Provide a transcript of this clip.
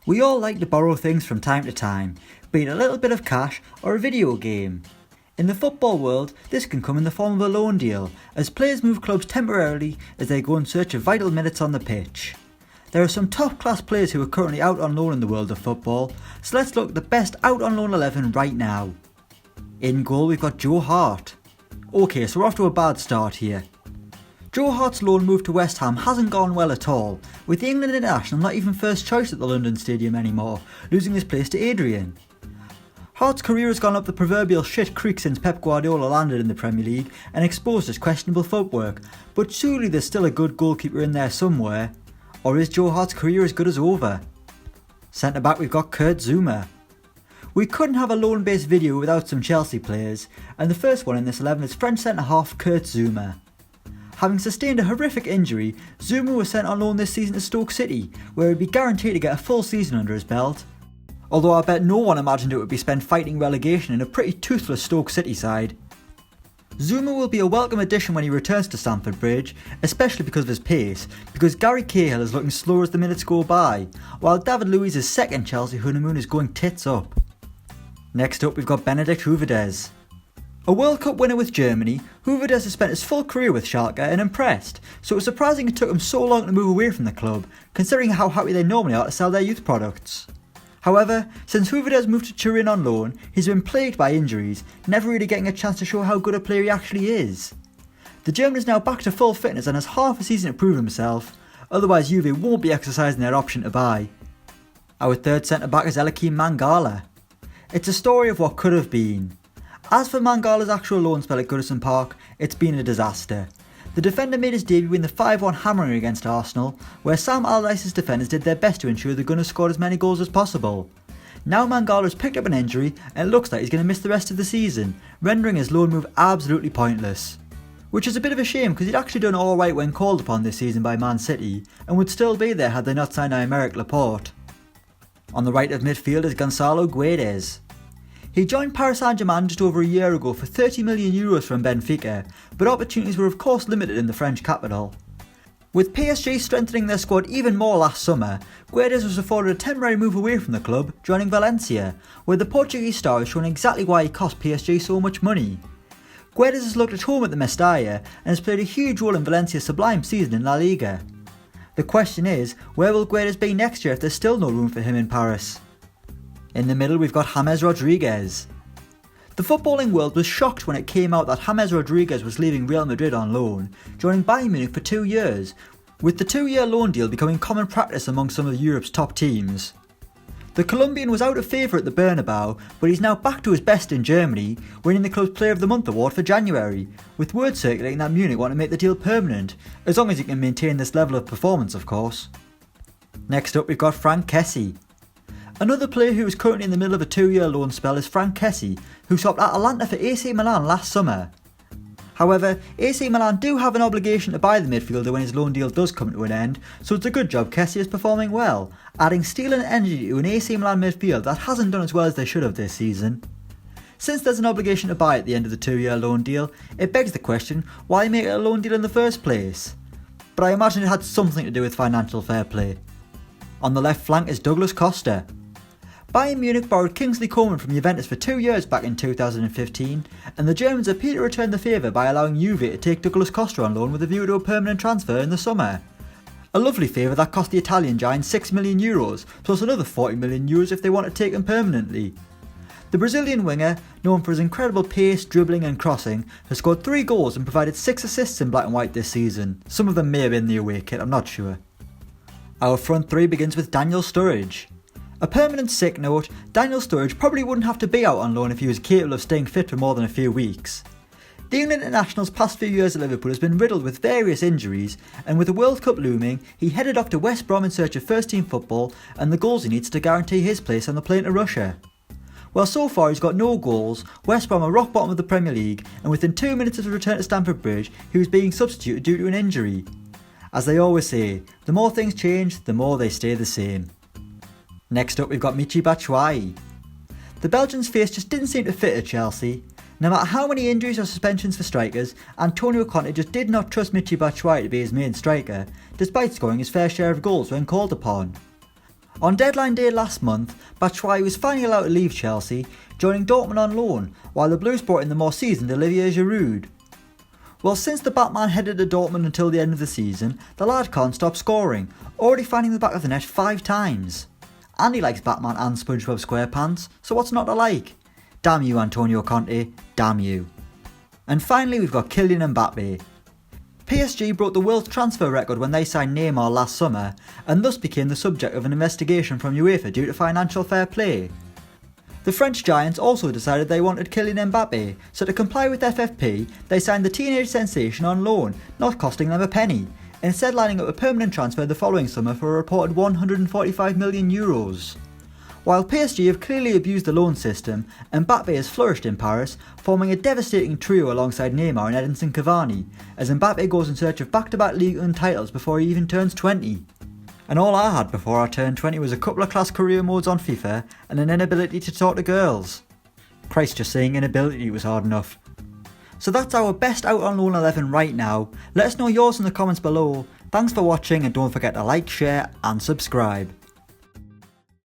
We all like to borrow things from time to time, be it a little bit of cash or a video game. In the football world, this can come in the form of a loan deal, as players move clubs temporarily as they go in search of vital minutes on the pitch. There are some top class players who are currently out on loan in the world of football, so let's look at the best out on loan 11 right now. In goal we've got Joe Hart. Okay, so we're off to a bad start here. Joe Hart's loan move to West Ham hasn't gone well at all, with the England international not even first choice at the London Stadium anymore, losing his place to Adrian. Hart's career has gone up the proverbial shit creek since Pep Guardiola landed in the Premier League and exposed his questionable footwork, but surely there's still a good goalkeeper in there somewhere. Or is Joe Hart's career as good as over? Centre back we've got Kurt Zouma. We couldn't have a loan based video without some Chelsea players, and the first one in this 11 is French centre half Kurt Zouma. Having sustained a horrific injury, Zouma was sent on loan this season to Stoke City, where he'd be guaranteed to get a full season under his belt. Although I bet no one imagined it would be spent fighting relegation in a pretty toothless Stoke City side. Zouma will be a welcome addition when he returns to Stamford Bridge, especially because of his pace, because Gary Cahill is looking slower as the minutes go by, while David Luiz's second Chelsea honeymoon is going tits up. Next up we've got Benedikt Höwedes. A World Cup winner with Germany, Höwedes has spent his full career with Schalke and impressed, so it was surprising it took him so long to move away from the club, considering how happy they normally are to sell their youth products. However, since Höwedes moved to Turin on loan, he's been plagued by injuries, never really getting a chance to show how good a player he actually is. The German is now back to full fitness and has half a season to prove himself, otherwise Juve won't be exercising their option to buy. Our third centre back is Eliakim Mangala. It's a story of what could have been. As for Mangala's actual loan spell at Goodison Park, it's been a disaster. The defender made his debut in the 5-1 hammering against Arsenal, where Sam Allardyce's defenders did their best to ensure the Gunners scored as many goals as possible. Now Mangala has picked up an injury and it looks like he's going to miss the rest of the season, rendering his loan move absolutely pointless. Which is a bit of a shame because he'd actually done alright when called upon this season by Man City, and would still be there had they not signed Aymeric Laporte. On the right of midfield is Gonçalo Guedes. He joined Paris Saint-Germain just over a year ago for €30 million from Benfica, but opportunities were of course limited in the French capital. With PSG strengthening their squad even more last summer, Guedes was afforded a temporary move away from the club, joining Valencia, where the Portuguese star has shown exactly why he cost PSG so much money. Guedes has looked at home at the Mestalla and has played a huge role in Valencia's sublime season in La Liga. The question is, where will Guedes be next year if there's still no room for him in Paris? In the middle we've got James Rodriguez. The footballing world was shocked when it came out that James Rodriguez was leaving Real Madrid on loan, joining Bayern Munich for 2 years, with the 2-year loan deal becoming common practice among some of Europe's top teams. The Colombian was out of favour at the Bernabeu, but he's now back to his best in Germany, winning the club's Player of the Month award for January, with word circulating that Munich want to make the deal permanent, as long as he can maintain this level of performance of course. Next up we've got FRANCK KESSIE. Another player who is currently in the middle of a 2-year loan spell is FRANCK KESSIE, who swapped ATALANTA for AC Milan last summer. However, AC Milan do have an obligation to buy the midfielder when his loan deal does come to an end, so it's a good job KESSIE is performing well, adding steel and energy to an AC Milan midfield that hasn't done as well as they should have this season. Since there's an obligation to buy at the end of the 2-year loan deal, it begs the question, why make it a loan deal in the first place? But I imagine it had something to do with financial fair play. On the left flank is Douglas Costa. Bayern Munich borrowed Kingsley Coman from Juventus for 2 years back in 2015, and the Germans appear to return the favour by allowing Juve to take Douglas Costa on loan with a view to a permanent transfer in the summer. A lovely favour that cost the Italian giant €6 million, plus another €40 million if they want to take him permanently. The Brazilian winger, known for his incredible pace, dribbling and crossing, has scored 3 goals and provided 6 assists in black and white this season. Some of them may have been the away kit, I'm not sure. Our front three begins with Daniel Sturridge. A permanent sick note, Daniel Sturridge probably wouldn't have to be out on loan if he was capable of staying fit for more than a few weeks. The England international's past few years at Liverpool has been riddled with various injuries, and with the World Cup looming, he headed off to West Brom in search of first team football and the goals he needs to guarantee his place on the plane to Russia. Well, so far he's got no goals, West Brom are rock bottom of the Premier League, and within 2 minutes of his return to Stamford Bridge, he was being substituted due to an injury. As they always say, the more things change, the more they stay the same. Next up we've got Michy Batshuayi. The Belgian's face just didn't seem to fit at Chelsea. No matter how many injuries or suspensions for strikers, Antonio Conte just did not trust Michy Batshuayi to be his main striker, despite scoring his fair share of goals when called upon. On deadline day last month, Batshuayi was finally allowed to leave Chelsea, joining Dortmund on loan, while the Blues brought in the more seasoned Olivier Giroud. Well, since the Batman headed to Dortmund until the end of the season, the lad can't stop scoring, already finding the back of the net 5 times. And he likes Batman and SpongeBob SquarePants, so what's not to like? Damn you, Antonio Conte, damn you. And finally we've got Kylian Mbappe. PSG broke the world transfer record when they signed Neymar last summer, and thus became the subject of an investigation from UEFA due to financial fair play. The French giants also decided they wanted Kylian Mbappe, so to comply with FFP, they signed the teenage sensation on loan, not costing them a penny, instead lining up a permanent transfer the following summer for a reported €145 million. While PSG have clearly abused the loan system, Mbappe has flourished in Paris, forming a devastating trio alongside Neymar and Edinson Cavani, as Mbappe goes in search of back-to-back Ligue 1 titles before he even turns 20. And all I had before I turned 20 was a couple of class career modes on FIFA and an inability to talk to girls. Christ, just saying inability was hard enough. So that's our best out on loan 11 right now. Let us know yours in the comments below. Thanks for watching and don't forget to like, share and subscribe.